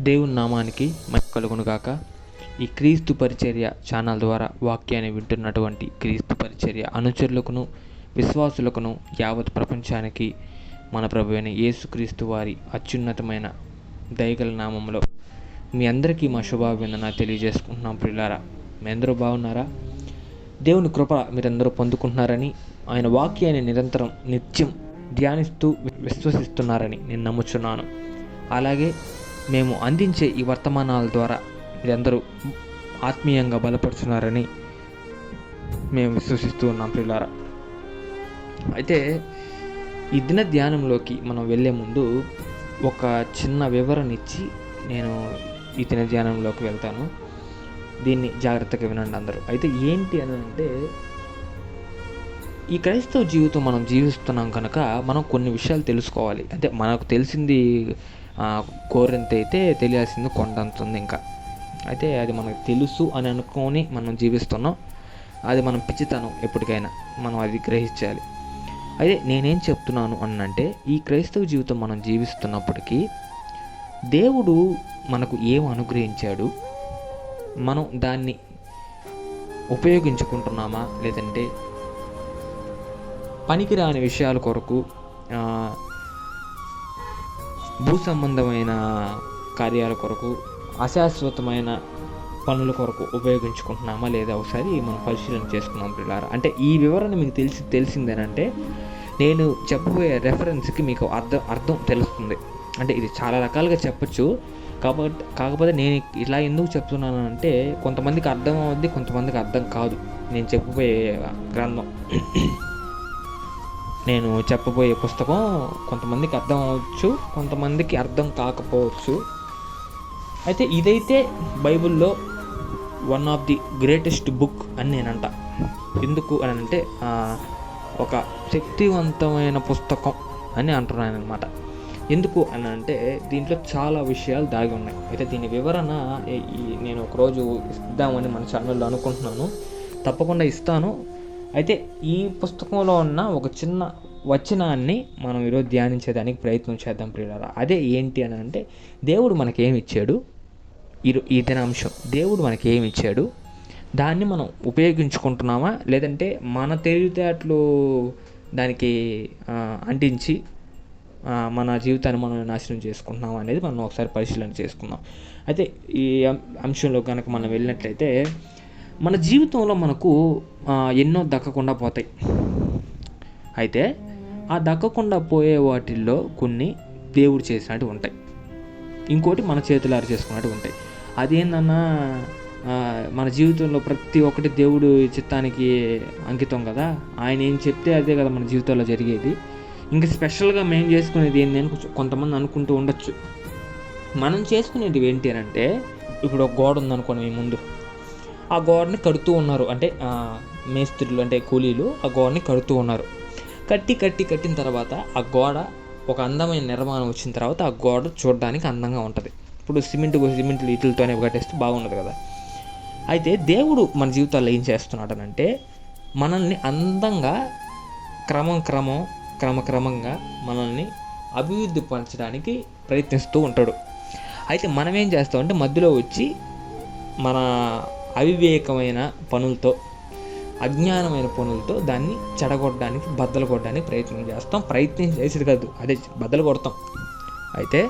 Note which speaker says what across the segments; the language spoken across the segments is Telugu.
Speaker 1: దేవుని నామానికి మహిమ కలుగునుగాక. ఈ క్రీస్తు పరిచర్య ఛానల్ ద్వారా వాక్యాన్ని వింటున్నటువంటి క్రీస్తు పరిచర్య అనుచరులకును విశ్వాసులకును యావత్ ప్రపంచానికి మన ప్రభువైన యేసుక్రీస్తు వారి అత్యున్నతమైన దయగల నామంలో మీ అందరికీ మా శుభాభివందన తెలియజేసుకుంటున్నాం. ప్రియులారా, మీ అందరూ బాగున్నారా? దేవుని కృప మీరందరూ పొందుకుంటున్నారని, ఆయన వాక్యాన్ని నిత్యం ధ్యానిస్తూ విశ్వసిస్తున్నారని నేను నమ్ముచున్నాను. అలాగే మేము అందించే ఈ వర్తమానాల ద్వారా మీరందరూ ఆత్మీయంగా బలపరుచున్నారని మేము విశ్వసిస్తూ ఉన్నాం. ప్రియులారా, అయితే ఈ దిన ధ్యానంలోకి మనం వెళ్ళే ముందు ఒక చిన్న వివరణ ఇచ్చి నేను ఈ దిన ధ్యానంలోకి వెళ్తాను. దీన్ని జాగ్రత్తగా వినండి అందరూ. అయితే ఏంటి అని అంటే, ఈ క్రైస్తవ జీవితం మనం జీవిస్తున్నాం కనుక మనం కొన్ని విషయాలు తెలుసుకోవాలి. అంటే మనకు తెలిసింది కోరింత అయితే తెలియాల్సింది కొండంత ఉంది ఇంకా. అయితే అది మనకు తెలుసు అని అనుకొని మనం జీవిస్తున్నాం. అది మనం పిచ్చితనం. ఎప్పటికైనా మనం అది గ్రహించాలి. అయితే నేనేం చెప్తున్నాను అనంటే, ఈ క్రైస్తవ జీవితం మనం జీవిస్తున్నప్పటికీ దేవుడు మనకు ఏం అనుగ్రహించాడు, మనం దాన్ని ఉపయోగించుకుంటున్నామా, లేదంటే పనికిరాని విషయాల కొరకు, భూ సంబంధమైన కార్యాల కొరకు, అశాశ్వతమైన పనుల కొరకు ఉపయోగించుకుంటున్నామా లేదా ఒకసారి మనం పరిశీలన చేసుకున్నాం. ప్రియులారా, అంటే ఈ వివరణ మీకు తెలిసిందేనంటే నేను చెప్పబోయే రెఫరెన్స్కి మీకు అర్థం తెలుస్తుంది. అంటే ఇది చాలా రకాలుగా చెప్పచ్చు. కాకపోతే నేను ఇలా ఎందుకు చెప్తున్నాను అంటే, కొంతమందికి అర్థం అవుద్ది, కొంతమందికి అర్థం కాదు. నేను చెప్పబోయే గ్రంథం, నేను చెప్పబోయే పుస్తకం కొంతమందికి అర్థం అవ్వచ్చు, కొంతమందికి అర్థం కాకపోవచ్చు. అయితే ఇదైతే బైబిల్లో one of the greatest book అని నేనంట. ఎందుకు అని అంటే, ఒక శక్తివంతమైన పుస్తకం అని అంటున్నాను అనమాట. ఎందుకు అని అంటే, దీంట్లో చాలా విషయాలు దాగి ఉన్నాయి. అయితే దీని వివరణ నేను ఒకరోజు ఇద్దామని మన ఛానల్లో అనుకుంటున్నాను. తప్పకుండా ఇస్తాను. అయితే ఈ పుస్తకంలో ఉన్న ఒక చిన్న వచనాన్ని మనం ఈరోజు ధ్యానించేదానికి ప్రయత్నం చేద్దాం. ప్రియులారా, అదే ఏంటి అని అంటే, దేవుడు మనకేమి ఇచ్చాడు, ఈ దినాంశం దేవుడు మనకి ఏమి ఇచ్చాడు, దాన్ని మనం ఉపయోగించుకుంటున్నామా, లేదంటే మన తెలివితేటలు దానికి అంటించి మన జీవితాన్ని మనం నాశనం చేసుకుంటున్నాం అనేది మనం ఒకసారి పరిశీలన చేసుకుందాం. అయితే ఈ అంశంలో కనుక మనం వెళ్ళినట్లయితే, మన జీవితంలో మనకు ఎన్నో దక్కకుండా పోతాయి. అయితే ఆ దక్కకుండా పోయే వాటిల్లో కొన్ని దేవుడు చేసినట్టు ఉంటాయి, ఇంకోటి మన చేతులారు చేసుకున్నట్టు ఉంటాయి. అదేందన్నా, మన జీవితంలో ప్రతి ఒక్కటి దేవుడు చిత్తానికి అంకితం కదా. ఆయన ఏం చెప్తే అదే కదా మన జీవితంలో జరిగేది. ఇంకా స్పెషల్గా మేము చేసుకునేది ఏంటి అని కొంతమంది అనుకుంటూ ఉండొచ్చు. మనం చేసుకునేది ఏంటి అని అంటే, ఇప్పుడు ఒక గోడ ఉందనుకోండి మీ ముందు, ఆ గోడని కడుతూ ఉన్నారు. అంటే మేస్త్రులు, అంటే కూలీలు ఆ గోడని కడుతూ ఉన్నారు. కట్టిన తర్వాత ఆ గోడ ఒక అందమైన నిర్మాణం వచ్చిన తర్వాత ఆ గోడ చూడడానికి అందంగా ఉంటుంది. ఇప్పుడు సిమెంట్ ఇటులతోనే కట్టేస్తే బాగుండదు కదా. అయితే దేవుడు మన జీవితాల్లో ఏం చేస్తున్నాడనంటే, మనల్ని అందంగా క్రమక్రమంగా మనల్ని అభివృద్ధి పరచడానికి ప్రయత్నిస్తూ ఉంటాడు. అయితే మనం ఏం చేస్తామంటే, మధ్యలో వచ్చి మన అవివేకమైన పనులతో, అజ్ఞానమైన పనులతో దాన్ని చెడగొట్టడానికి, బద్దలు కొట్టడానికి ప్రయత్నం చేస్తాం. ప్రయత్నం చేసేది కాదు, అదే బద్దలు కొడతాం. అయితే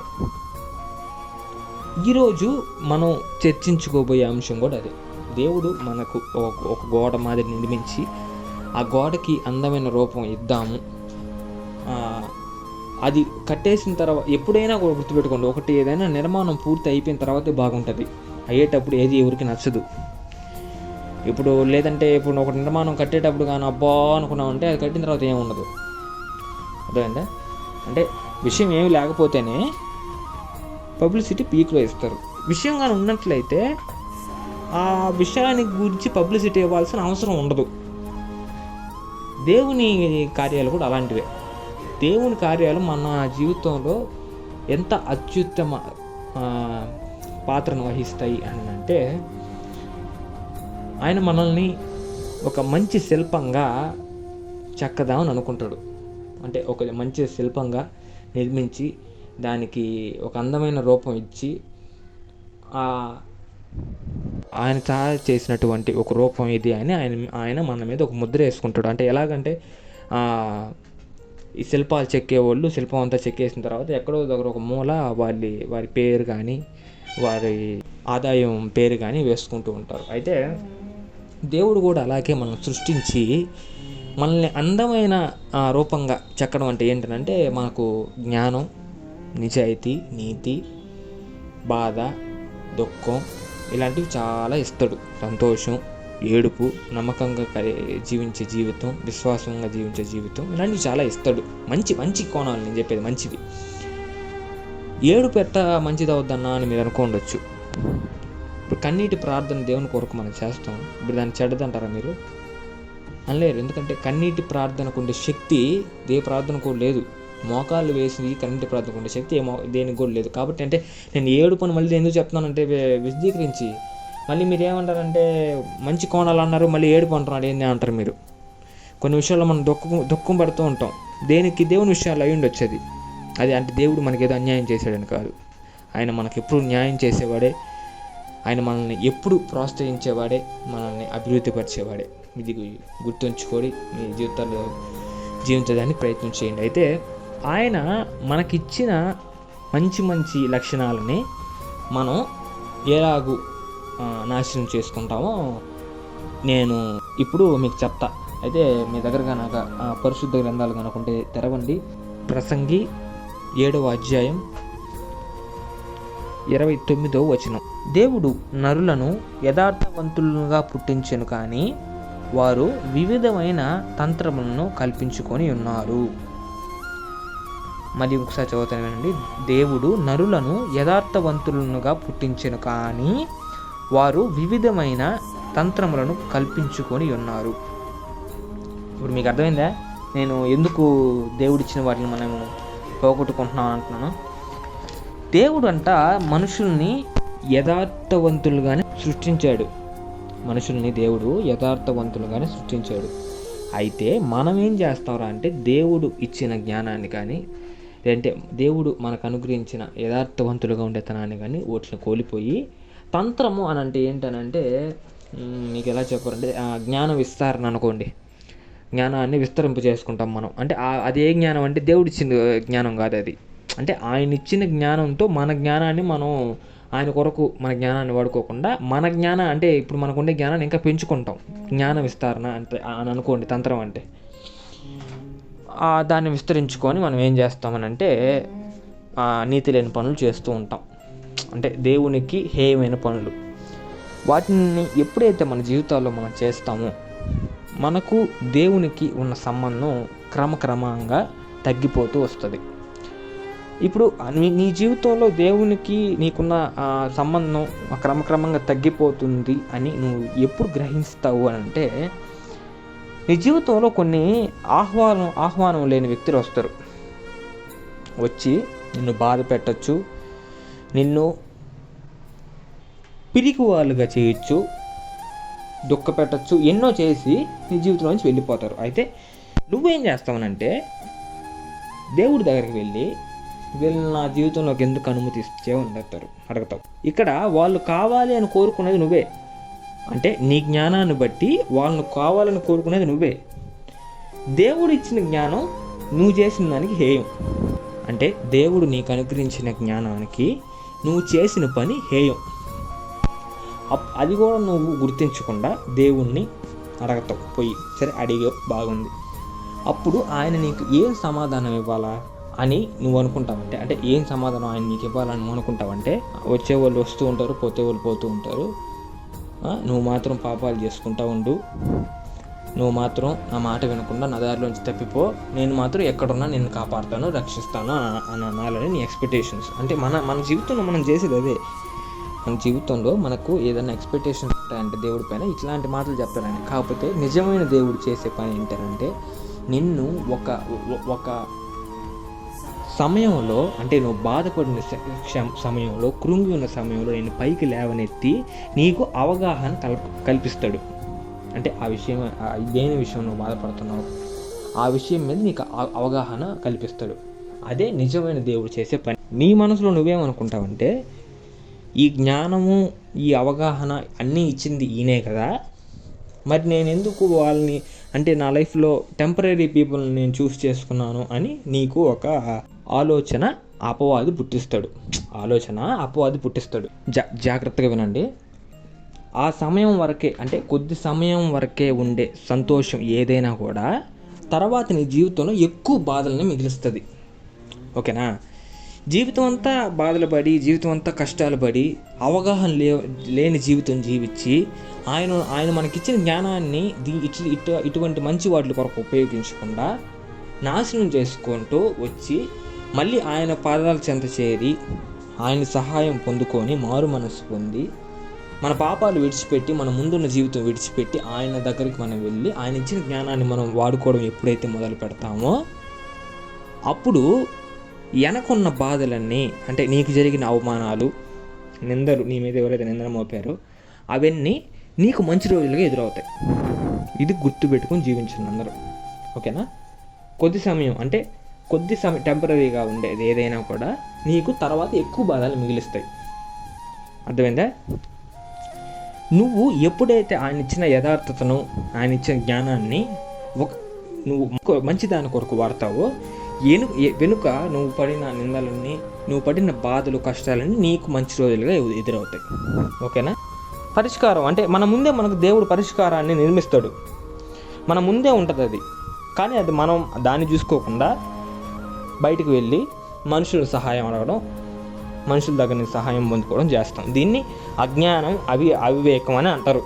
Speaker 1: ఈరోజు మనం చర్చించుకోబోయే అంశం కూడా అదే. దేవుడు మనకు ఒక గోడ మాదిరి నిర్మించి ఆ గోడకి అందమైన రూపం ఇద్దాము. అది కట్టేసిన తర్వాత ఎప్పుడైనా కూడా గుర్తుపెట్టుకోండి, ఒకటి ఏదైనా నిర్మాణం పూర్తి అయిపోయిన తర్వాతే బాగుంటుంది. అయ్యేటప్పుడు ఏది ఎవరికి నచ్చదు. ఇప్పుడు లేదంటే ఇప్పుడు ఒక నిర్మాణం కట్టేటప్పుడు కానీ అబ్బా అనుకున్నామంటే, అది కట్టిన తర్వాత ఏముండదు. అర్థమైందా? అంటే విషయం ఏమి లేకపోతేనే పబ్లిసిటీ పీక్లో ఇస్తారు. విషయం కానీ ఉన్నట్లయితే ఆ విషయానికి గురించి పబ్లిసిటీ ఇవ్వాల్సిన అవసరం ఉండదు. దేవుని కార్యాలు కూడా అలాంటివే. దేవుని కార్యాలు మన జీవితంలో ఎంత అత్యుత్తమ పాత్రను వహిస్తాయి అని అంటే, ఆయన మనల్ని ఒక మంచి శిల్పంగా చెక్కదామని అనుకుంటాడు. అంటే ఒక మంచి శిల్పంగా నిర్మించి దానికి ఒక అందమైన రూపం ఇచ్చి ఆయన తయారు చేసినటువంటి ఒక రూపం ఇది అని ఆయన మన మీద ఒక ముద్ర వేసుకుంటాడు. అంటే ఎలాగంటే ఈ శిల్పాలు చెక్కేవాళ్ళు శిల్పం అంతా చెక్కేసిన తర్వాత ఎక్కడో దగ్గర ఒక మూల వారి పేరు కానీ వారి ఆదాయం పేరు కానీ వేసుకుంటూ ఉంటారు. అయితే దేవుడు కూడా అలాగే మనం సృష్టించి మనల్ని అందమైన రూపంగా చెక్కడం అంటే ఏంటంటే మనకు జ్ఞానం, నిజాయితీ, నీతి, బాధ, దుఃఖం ఇలాంటివి చాలా ఇస్తాడు. సంతోషం, ఏడుపు, నమ్మకంగా జీవించే జీవితం, విశ్వాసంగా జీవించే జీవితం ఇలాంటివి చాలా ఇస్తాడు. మంచి మంచి కోణాలు నేను చెప్పేది మంచివి. ఏడుపు ఎట్ట మంచిది అవుద్దన్నా అని మీరు అనుకోండొచ్చు. ఇప్పుడు కన్నీటి ప్రార్థన దేవుని కొరకు మనం చేస్తాం, ఇప్పుడు దాన్ని చెడ్డదంటారా మీరు? అనలేరు. ఎందుకంటే కన్నీటి ప్రార్థనకు ఉండే శక్తి ఏ ప్రార్థన కూడా లేదు. మోకాళ్ళు వేసి కన్నీటి ప్రార్థనకు ఉండే శక్తి దేనికి కూడా లేదు. కాబట్టి అంటే నేను ఏడుపుని మళ్ళీ ఎందుకు చెప్తున్నానంటే విశదీకరించి మళ్ళీ మీరు ఏమంటారంటే మంచి కోణాలు అన్నారు, మళ్ళీ ఏడుపు అంటున్నాడు ఏంది అంటారు మీరు. కొన్ని విషయాల్లో మనం దుఃఖం పడుతూ ఉంటాం. దేనికి? దేవుని విషయాలు అయి ఉండొచ్చేది. అది అంటే దేవుడు మనకి ఏదో అన్యాయం చేశాడని కాదు. ఆయన మనకి ఎప్పుడు న్యాయం చేసేవాడే, ఆయన మనల్ని ఎప్పుడు ప్రోత్సహించేవాడే, మనల్ని అభివృద్ధిపరిచేవాడే. ఇది గుర్తుంచుకొని మీ జీవితాల్లో జీవించడానికి ప్రయత్నం చేయండి. అయితే ఆయన మనకిచ్చిన మంచి మంచి లక్షణాలని మనం ఎలాగూ నాశనం చేసుకుంటామో నేను ఇప్పుడు మీకు చెప్తా. అయితే మీ దగ్గర కనుక పరిశుద్ధ గ్రంథాలు కనుకుంటే తెరవండి. ప్రసంగి 7వ అధ్యాయం 29వ వచనం. దేవుడు నరులను యథార్థవంతులుగా పుట్టించెను, కానీ వారు వివిధమైన తంత్రములను కల్పించుకొని ఉన్నారు. మళ్ళీ ఒకసారి చదువుతాను వినండి. దేవుడు నరులను యథార్థవంతులుగా పుట్టించెను, కానీ వారు వివిధమైన తంత్రములను కల్పించుకొని ఉన్నారు. ఇప్పుడు మీకు అర్థమైందా నేను ఎందుకు దేవుడిచ్చిన వాటిని మనం పోగొట్టుకుంటున్నాం అంటున్నాను? దేవుడు అంట మనుషుల్ని యథార్థవంతులుగానే సృష్టించాడు. మనుషుల్ని దేవుడు యథార్థవంతులుగానే సృష్టించాడు. అయితే మనం ఏం చేస్తారా అంటే దేవుడు ఇచ్చిన జ్ఞానాన్ని కానీ లేదంటే దేవుడు మనకు అనుగ్రహించిన యథార్థవంతులుగా ఉండేతనాన్ని కానీ వాటిని కోల్పోయి తంత్రము అని అంటే ఏంటనంటే మీకు ఎలా చెప్పారంటే జ్ఞాన విస్తరణ అనుకోండి. జ్ఞానాన్ని విస్తరింపు చేసుకుంటాం మనం. అంటే అది ఏ జ్ఞానం అంటే దేవుడు ఇచ్చిన జ్ఞానం కాదు అది. అంటే ఆయన ఇచ్చిన జ్ఞానంతో మన జ్ఞానాన్ని మనం ఆయన కొరకు మన జ్ఞానాన్ని వాడుకోకుండా మన జ్ఞానం అంటే ఇప్పుడు మనకుండే జ్ఞానాన్ని ఇంకా పెంచుకుంటాం. జ్ఞాన విస్తరణ అంటే అని అనుకోండి తంత్రం అంటే. దాన్ని విస్తరించుకొని మనం ఏం చేస్తామనంటే నీతి లేని పనులు చేస్తూ ఉంటాం. అంటే దేవునికి హేయమైన పనులు. వాటిని ఎప్పుడైతే మన జీవితాల్లో మనం చేస్తామో మనకు దేవునికి ఉన్న సంబంధం క్రమక్రమంగా తగ్గిపోతూ వస్తుంది. ఇప్పుడు నీ జీవితంలో దేవునికి నీకున్న సంబంధం క్రమక్రమంగా తగ్గిపోతుంది అని నువ్వు ఎప్పుడు గ్రహిస్తావు అని అంటే నీ జీవితంలో కొన్ని ఆహ్వానం లేని వ్యక్తులు వస్తారు. వచ్చి నిన్ను బాధ పెట్టచ్చు, నిన్ను పిరికి వాళ్ళుగా చేయొచ్చు, దుఃఖ పెట్టచ్చు, ఎన్నో చేసి నీ జీవితంలో నుంచి వెళ్ళిపోతారు. అయితే నువ్వేం చేస్తావనంటే దేవుడి దగ్గరికి వెళ్ళి వీళ్ళు నా జీవితంలోకి ఎందుకు అనుమతిస్తావు అని అడుగుతావు. ఇక్కడ వాళ్ళు కావాలి అని కోరుకునేది నువ్వే. అంటే నీ జ్ఞానాన్ని బట్టి వాళ్ళను కావాలని కోరుకునేది నువ్వే. దేవుడు ఇచ్చిన జ్ఞానం నువ్వు చేసిన దానికి హేయం. అంటే దేవుడు నీకు అనుగ్రహించిన జ్ఞానానికి నువ్వు చేసిన పని హేయం. అది కూడా నువ్వు గుర్తించకుండా దేవుణ్ణి అడగతావు పోయి. సరే అడిగే బాగుంది. అప్పుడు ఆయన నీకు ఏం సమాధానం ఇవ్వాలా అని నువ్వు అనుకుంటావంటే, అంటే ఏం సమాధానం ఆయన నీకు ఇవ్వాలని నువ్వు అనుకుంటావంటే, వచ్చేవాళ్ళు వస్తూ ఉంటారు, పోతేవాళ్ళు పోతూ ఉంటారు, నువ్వు మాత్రం పాపాలు చేసుకుంటూ ఉండు, నువ్వు మాత్రం నా మాట వినకుండా నా దారిలోంచి తప్పిపో, నేను మాత్రం ఎక్కడున్నా నిన్ను కాపాడుతాను, రక్షిస్తాను అని అనాలని నీ ఎక్స్పెక్టేషన్స్. అంటే మన జీవితంలో మనం చేసేది అదే. మన జీవితంలో మనకు ఏదైనా ఎక్స్పెక్టేషన్స్ ఉంటాయంటే దేవుడి పైన ఇట్లాంటి మాటలు చెప్తారని. కాకపోతే నిజమైన దేవుడు చేసే పని ఏంటంటే నిన్ను ఒక సమయంలో, అంటే నువ్వు బాధపడిన సమయంలో, కృంగి ఉన్న సమయంలో నేను పైకి లేవనెత్తి నీకు అవగాహన కల్పిస్తాడు. అంటే ఆ విషయం, దేని విషయం నువ్వు బాధపడుతున్నావు ఆ విషయం మీద నీకు అవగాహన కల్పిస్తాడు. అదే నిజమైన దేవుడు చేసే పని. నీ మనసులో నువ్వేమనుకుంటావంటే ఈ జ్ఞానము, ఈ అవగాహన అన్నీ ఇచ్చింది ఈయనే కదా. మరి నేను ఎందుకు వాళ్ళని, అంటే నా లైఫ్లో టెంపరీ పీపుల్ని నేను చూస్ చేసుకున్నాను అని నీకు ఒక ఆలోచన అపవాది పుట్టిస్తాడు. జాగ్రత్తగా వినండి. ఆ సమయం వరకే, అంటే కొద్ది సమయం వరకే ఉండే సంతోషం ఏదైనా కూడా తర్వాత నీ జీవితంలో ఎక్కువ బాధల్ని మిగిలిస్తుంది. ఓకేనా? జీవితం అంతా బాధలు పడి, జీవితం అంతా కష్టాలు పడి, అవగాహన లేని జీవితం జీవించి ఆయన మనకిచ్చిన జ్ఞానాన్ని ఇటువంటి మంచి వాటి కొరకు ఉపయోగించకుండా నాశనం చేసుకుంటూ వచ్చి మళ్ళీ ఆయన పాదాల చెంత చేరి ఆయన సహాయం పొందుకొని మారు మనసు పొంది మన పాపాలు విడిచిపెట్టి, మన ముందున్న జీవితం విడిచిపెట్టి ఆయన దగ్గరికి మనం వెళ్ళి ఆయన ఇచ్చిన జ్ఞానాన్ని మనం వాడుకోవడం ఎప్పుడైతే మొదలు పెడతామో అప్పుడు వెనకున్న బాధలన్నీ, అంటే నీకు జరిగిన అవమానాలు, నిందలు, నీ మీద ఎవరైతే నిందలు మోపారో అవన్నీ నీకు మంచి రోజులుగా ఎదురవుతాయి. ఇది గుర్తుపెట్టుకొని జీవించండి అందరూ. ఓకేనా? కొద్ది సమయం టెంపరీగా ఉండేది ఏదైనా కూడా నీకు తర్వాత ఎక్కువ బాధలు మిగిలిస్తాయి. అర్థమైందా? నువ్వు ఎప్పుడైతే ఆయన ఇచ్చిన యథార్థతను, ఆయన ఇచ్చిన జ్ఞానాన్ని నువ్వు మంచి దాని కొరకు వాడతావో వెనుక నువ్వు పడిన నిందలన్నీ, నువ్వు పడిన బాధలు, కష్టాలన్నీ నీకు మంచి రోజులుగా ఎదురవుతాయి. ఓకేనా? పరిష్కారం అంటే మనకు దేవుడు పరిష్కారాన్ని నిర్మిస్తాడు. మన ముందే ఉంటుంది అది. కానీ అది మనం దాన్ని చూసుకోకుండా బయటికి వెళ్ళి మనుషుల సహాయం అడగడం, మనుషుల దగ్గర నుంచి సహాయం పొందుకోవడం చేస్తాం. దీన్ని అజ్ఞానం, అవివేకం అని అంటారు.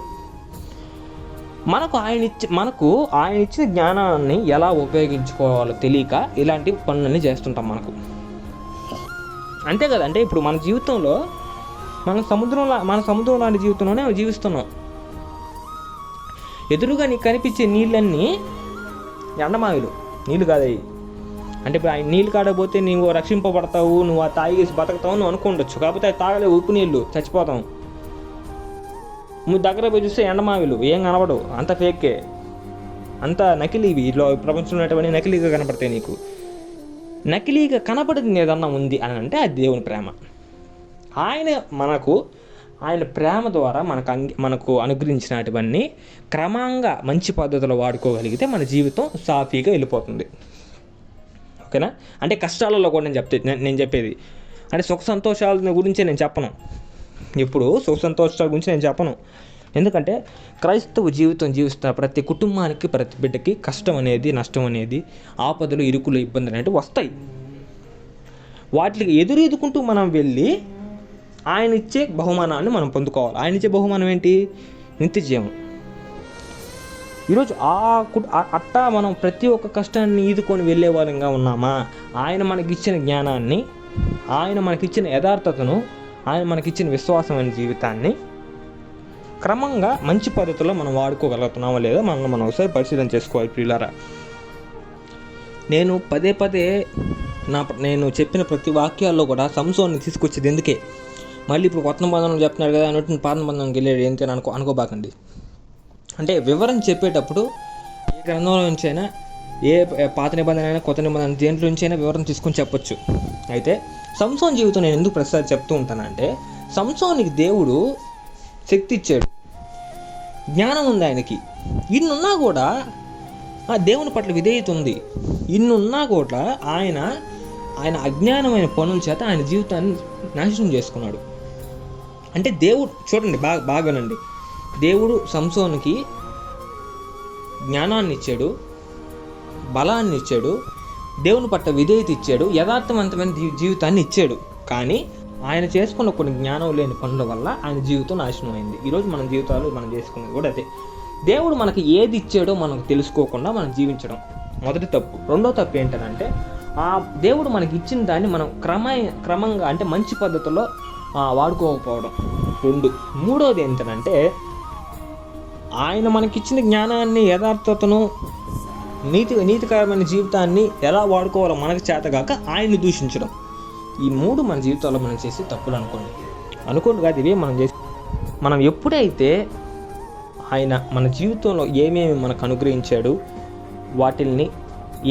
Speaker 1: మనకు ఆయన ఇచ్చిన జ్ఞానాన్ని ఎలా ఉపయోగించుకోవాలో తెలియక ఇలాంటి పనులన్నీ చేస్తుంటాం మనకు. అంతే కదా. అంటే ఇప్పుడు మన జీవితంలో మన సముద్రం లాంటి జీవితంలోనే జీవిస్తున్నాం. ఎదురుగా నీకు కనిపించే నీళ్ళన్నీ ఎండమావిలు, నీళ్ళు కాదవి. అంటే ఇప్పుడు ఆయన నీళ్ళు కాడకపోతే నువ్వు రక్షింపబడతావు, నువ్వు ఆ తాగేసి బతకతావు నువ్వు అనుకోండొచ్చు. కాకపోతే అది తాగలేవు, ఉప్పు నీళ్ళు, చచ్చిపోతాం. నువ్వు దగ్గర పోయి చూస్తే ఎండమావిలు ఏం కనబడవు, అంత ఫేకే, అంత నకిలీవి. ఇట్లా ప్రపంచంలో ఉన్నటువంటి నకిలీగా కనపడతాయి నీకు. నకిలీగా కనపడింది ఏదన్నా ఉంది అని అంటే అది దేవుని ప్రేమ. ఆయన ప్రేమ ద్వారా మనకు అనుగ్రహించినటువన్నీ క్రమంగా మంచి పద్ధతిలో వాడుకోగలిగితే మన జీవితం సాఫీగా వెళ్ళిపోతుంది. ఓకేనా? అంటే కష్టాలలో కూడా నేను చెప్పేది అంటే సుఖ సంతోషాల గురించి నేను చెప్పను. ఇప్పుడు సుఖ సంతోషాల గురించి నేను చెప్పను. ఎందుకంటే క్రైస్తవ జీవితం జీవిస్తున్న ప్రతి కుటుంబానికి, ప్రతి బిడ్డకి కష్టం అనేది, నష్టం అనేది, ఆపదలు, ఇరుకులు, ఇబ్బందులు అనేవి వస్తాయి. వాటికి ఎదుర్కొంటూ మనం వెళ్ళి ఆయన ఇచ్చే బహుమానాన్ని మనం పొందుకోవాలి. ఆయన ఇచ్చే బహుమానం ఏంటి? నిత్య జీవం. ఈరోజు అట్టా మనం ప్రతి ఒక్క కష్టాన్ని ఈదుకొని వెళ్ళే వాళ్ళంగా ఉన్నామా? ఆయన మనకిచ్చిన జ్ఞానాన్ని, ఆయన మనకిచ్చిన యథార్థతను, ఆయన మనకిచ్చిన విశ్వాసమైన జీవితాన్ని క్రమంగా మంచి పద్ధతిలో మనం వాడుకోగలుగుతున్నామా లేదా మనం ఒకసారి పరిశీలన చేసుకోవాలి ప్రియులారా. నేను పదే నేను చెప్పిన ప్రతి వాక్యాల్లో కూడా సంసోన్ని తీసుకొచ్చేది ఎందుకే? మళ్ళీ ఇప్పుడు కొత్త నిబంధనలు చెప్తున్నారు కదా అన్నట్టు పాత నిబంధనకి వెళ్ళాడు ఏంటి అని అనుకోబాకండి. అంటే వివరణ చెప్పేటప్పుడు ఏ గ్రంథంలో నుంచి అయినా, ఏ పాత నిబంధన అయినా, కొత్త నిబంధన దేంట్లో నుంచి అయినా వివరణ తీసుకొని చెప్పొచ్చు. అయితే సంసోన్ జీవితం నేను ఎందుకు ప్రతిసారి చెప్తూ ఉంటానంటే, సంసోనికి దేవుడు శక్తి ఇచ్చాడు, జ్ఞానం ఉంది ఆయనకి. ఇన్నున్నా కూడా ఆ దేవుని పట్ల విధేయత ఉంది. ఇన్నున్నా కూడా ఆయన అజ్ఞానమైన పనుల చేత ఆయన జీవితాన్ని నాశనం చేసుకున్నాడు. అంటే దేవుడు చూడండి, బాగా వినండి. దేవుడు సంసోనికి జ్ఞానాన్ని ఇచ్చాడు, బలాన్ని ఇచ్చాడు, దేవుని పట్ల విధేయత ఇచ్చాడు, యథార్థవంతమైన జీవితాన్ని ఇచ్చాడు. కానీ ఆయన చేసుకున్న కొన్ని జ్ఞానం లేని పనుల వల్ల ఆయన జీవితం నాశనం అయింది. ఈరోజు మన జీవితాలు మనం చేసుకున్నది కూడా అదే. దేవుడు మనకి ఏది ఇచ్చాడో మనకు తెలుసుకోకుండా మనం జీవించడం మొదటి తప్పు. రెండో తప్పు ఏంటంటే, ఆ దేవుడు మనకి ఇచ్చిన దాన్ని మనం క్రమంగా అంటే మంచి పద్ధతిలో వాడుకోకపోవడం. మూడోది ఏంటంటే, ఆయన మనకిచ్చిన జ్ఞానాన్ని, యథార్థతను, నీతికరమైన జీవితాన్ని ఎలా వాడుకోవాలో మనకు చేతగాక ఆయన్ని దూషించడం. ఈ మూడు మన జీవితాల్లో మనం చేసే తప్పులు అనుకోండి కాదు, ఇవే మనం ఎప్పుడైతే ఆయన మన జీవితంలో ఏమేమి మనకు అనుగ్రహించాడు, వాటిల్ని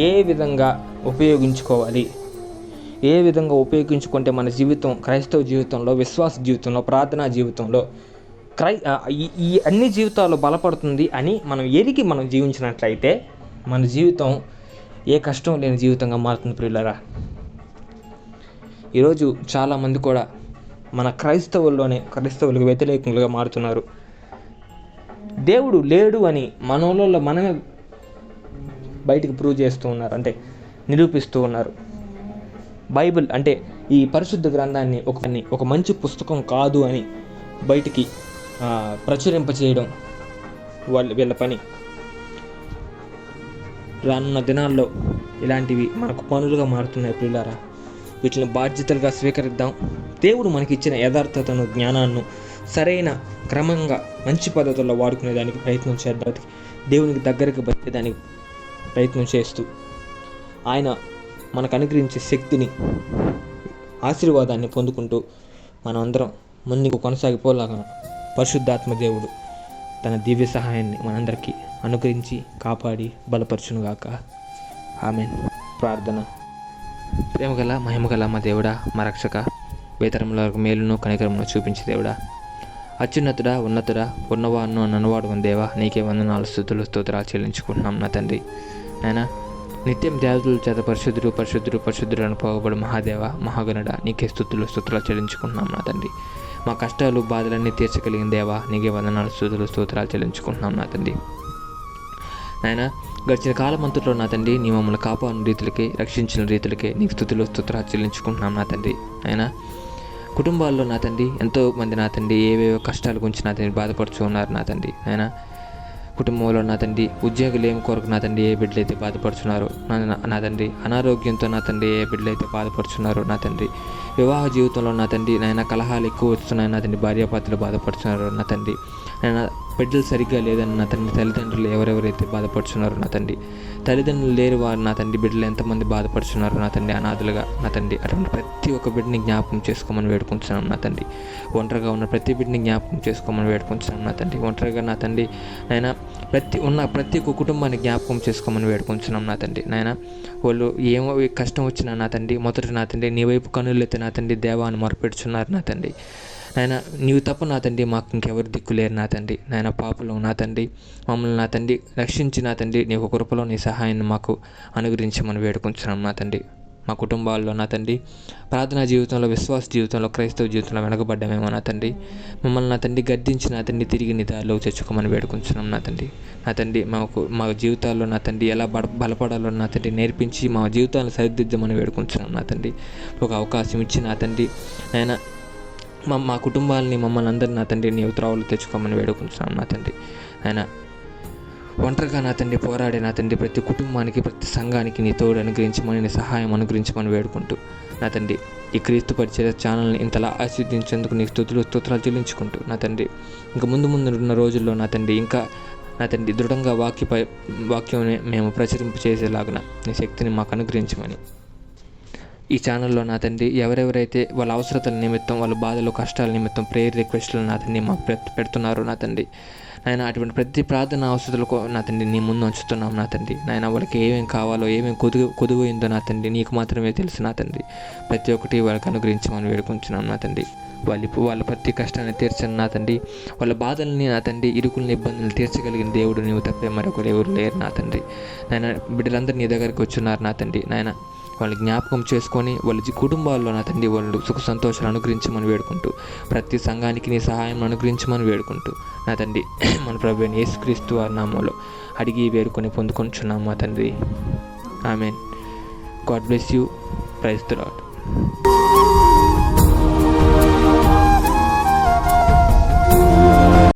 Speaker 1: ఏ విధంగా ఉపయోగించుకోవాలి, ఏ విధంగా ఉపయోగించుకుంటే మన జీవితం, క్రైస్తవ జీవితంలో, విశ్వాస జీవితంలో, ప్రార్థనా జీవితంలో, ఈ అన్ని జీవితాల్లో బలపడుతుంది అని మనం ఎరిగి మనం జీవించినట్లయితే మన జీవితం ఏ కష్టం లేని జీవితంగా మారుతుంది ప్రియులారా. ఈరోజు చాలామంది కూడా మన క్రైస్తవులకు వ్యతిరేకంగా మారుతున్నారు. దేవుడు లేడు అని మనలో మనమే బయటికి ప్రూవ్ చేస్తూ ఉన్నారు, అంటే నిరూపిస్తూ ఉన్నారు. బైబిల్ అంటే ఈ పరిశుద్ధ గ్రంథాన్ని ఒక మంచి పుస్తకం కాదు అని బయటికి ప్రచురింపచేయడం వీళ్ళ పని. రానున్న దినాల్లో ఇలాంటివి మనకు పనులుగా మారుతున్నాయి ప్రియులారా. వీటిని బాధ్యతలుగా స్వీకరిద్దాం. దేవుడు మనకిచ్చిన యథార్థతను, జ్ఞానాన్ని సరైన క్రమంగా మంచి పద్ధతుల్లో వాడుకునేదానికి ప్రయత్నం చేద్దాం. దేవునికి దగ్గరకు వచ్చేదానికి ప్రయత్నం చేస్తూ ఆయన మనకు అనుగ్రహించే శక్తిని, ఆశీర్వాదాన్ని పొందుకుంటూ మనం అందరం ముందుకు కొనసాగిపోలాగా పరిశుద్ధాత్మ దేవుడు తన దివ్య సహాయాన్ని మనందరికీ అనుగ్రహించి కాపాడి బలపరచునుగాక. ఆమేన్. ప్రార్థన. ప్రేమగల మహిమగల మా దేవుడా, మా రక్షక, వేతరముల మేలును కనికరమును చూపించే దేవుడా, అత్యున్నతుడా, ఉన్నతుడా, ఉన్నవాడును నన్నవాడు దేవా, నీకే వందనాలు, స్తుతులు, స్తోత్రాలు చెల్లించుకుంటున్నాం నా తండ్రి. నాయనా, నిత్యం దేవతల చేత పరిశుద్ధుడు పరిశుద్ధుడు పరిశుద్ధుడు అని పోగబడు మహాదేవ, మహాగణుడా, నీకే స్తుతులు చెల్లించుకుంటున్నాం నా తండ్రి. మా కష్టాలు బాధలన్నీ తీర్చగలిగిన దేవా, నీకే వందనాలు, స్తుతులు, స్తోత్రాలు చెల్లించుకుంటున్నాం నా తండ్రి. నాయన, గడిచిన కాలమంతట్లో నా తండ్రి నీ మమ్మల్ని కాపాడిన రీతులకే, రక్షించిన రీతులకే నీకు స్తుతులు స్తోత్రాలు చెల్లించుకుంటున్నాం నా తండ్రి. ఆయన కుటుంబాల్లో నా తండ్రి ఎంతో మంది నా తండ్రి ఏవేవో కష్టాల గురించి నా తండ్రి బాధపడుతూ ఉన్నారు నా తండ్రి. ఆయన కుటుంబంలో నా తండ్రి ఉద్యోగులు ఏం కొరకు నా తండ్రి ఏ బిడ్డలైతే బాధపడుతున్నారో నా తండ్రి, అనారోగ్యంతో నా తండ్రి ఏ బిడ్డలైతే బాధపడుతున్నారో నా తండ్రి, వివాహ జీవితంలో నా తండ్రి నాయన కలహాలు ఎక్కువ వస్తున్నాయి నా తండ్రి, భార్యాభర్తలు బాధపడుతున్నారు నా తండ్రి, నాయన బిడ్డలు సరిగ్గా లేదని నా తండ్రి, తల్లిదండ్రులు ఎవరెవరైతే బాధపడుతున్నారో నా తండ్రి, తల్లిదండ్రులు లేరు వారు నా తండ్రి, బిడ్డలు ఎంతమంది బాధపడుతున్నారు నా తండ్రి, అనాథలుగా నా తండ్రి, అటువంటి ప్రతి ఒక్క బిడ్డని జ్ఞాపకం చేసుకోమని వేడుకుంటున్నాం నా తండ్రి. ఒంటరిగా ఉన్న ప్రతి బిడ్డని జ్ఞాపకం చేసుకోమని వేడుకుంటున్నాం నా తండ్రి. ఒంటరిగా నా తండ్రి నాయన ప్రతి ఒక్క కుటుంబాన్ని జ్ఞాపకం చేసుకోమని వేడుకుంటున్నాం నా తండ్రి. నాయన వాళ్ళు ఏమో కష్టం వచ్చినా నా తండ్రి, మొదటి నా తండ్రి నీ వైపు కన్నులైతే నా తండ్రి దేవాన్ని మొరపెడుచున్నారు నా తండ్రి. నాయన నీవు తప్ప నా తండ్రి మాకు ఇంకెవరు దిక్కులేరు నా తండ్రి. నాయన పాపలో నా తండ్రి మమ్మల్ని నా తండ్రి రక్షించి నా తండ్రి నీ ఒక కృపలో నీ సహాయాన్ని మాకు అనుగ్రహించమని వేడుకుంటున్నాం నా తండ్రి. మా కుటుంబాల్లో నా తండ్రి ప్రార్థనా జీవితంలో, విశ్వాస జీవితంలో, క్రైస్తవ జీవితంలో వెనకబడ్డామేమో నా తండ్రి, మమ్మల్ని నా తండ్రి గద్దించి నా తండ్రి తిరిగి నీ దారిలో తెచ్చుకోమని వేడుకుంటున్నాం నా తండ్రి. నా తండ్రి మా జీవితాల్లో నా తండ్రి ఎలా బలపడాలో నా తండ్రి నేర్పించి మా జీవితాలను సరిదిద్దమని వేడుకుంటున్నాం నా తండ్రి. ఒక అవకాశం ఇచ్చి నా తండ్రి నాయన మా కుటుంబాలని మమ్మల్ని అందరినీ నా తండ్రి నీ త్రోవలు తెచ్చుకోమని వేడుకుంటున్నాం నా తండ్రి. ఆయన ఒంటరిగా నా తండ్రి పోరాడే నా తండ్రి ప్రతి కుటుంబానికి, ప్రతి సంఘానికి నీ తోడు అనుగ్రహించమని, నీ సహాయం అనుగ్రహించమని వేడుకుంటూ నా తండ్రి ఈ క్రీస్తు పరిచయ ఛానల్ని ఇంతలా ఆశీర్వదించేందుకు నీకు స్తోత్రాలు చెల్లించుకుంటూ నా తండ్రి ఇంకా ముందు ఉన్న రోజుల్లో నా తండ్రి ఇంకా నా తండ్రి దృఢంగా వాక్యం మేము ప్రచురింపు చేసేలాగున నీ శక్తిని మాకు అనుగ్రహించమని, ఈ ఛానల్లో నా తండ్రి ఎవరెవరైతే వాళ్ళ అవసరతల నిమిత్తం, వాళ్ళ బాధలు కష్టాల నిమిత్తం ప్రేయర్ రిక్వెస్ట్లు నా తండ్రి మాకు పెడుతున్నారు నా తండ్రి. నాయన అటువంటి ప్రతి ప్రార్థన అవసరాలకు నా తండ్రి నీ ముందు ఉంచుతున్నాం నా తండ్రి. నాయన వాళ్ళకి ఏమేమి కావాలో, ఏమేమి కొదువైందో నా తండ్రి నీకు మాత్రమే తెలుసు నా తండ్రి. ప్రతి ఒక్కటి వాళ్ళకి అనుగ్రహించమని వేడుకుంటున్నాం నా తండ్రి. వాళ్ళ ప్రతి కష్టాన్ని తీర్చని నా తండ్రి, వాళ్ళ బాధల్ని నా తండ్రి, ఇరుకుల్ని ఇబ్బందులు తీర్చగలిగిన దేవుడు నీవు తప్పే మరొకరు ఎవరు లేరు నా తండ్రి. నాయన బిడ్డలందరూ నీ దగ్గరికి వచ్చున్నారు నా తండ్రి. నాయన వాళ్ళు జ్ఞాపకం చేసుకొని వాళ్ళ కుటుంబాల్లో నా తండ్రి వాళ్ళు సుఖ సంతోషాలు అనుగ్రహించమని వేడుకుంటూ, ప్రతి సంఘానికి నీ సహాయం అనుగ్రహించమని వేడుకుంటూ నా తండ్రి మన ప్రభువైన యేసుక్రీస్తు వారి నామములో అడిగి వేడుకొని పొందుకొంచున్నాం మా తండ్రి. Amen. God bless you. Praise the lord.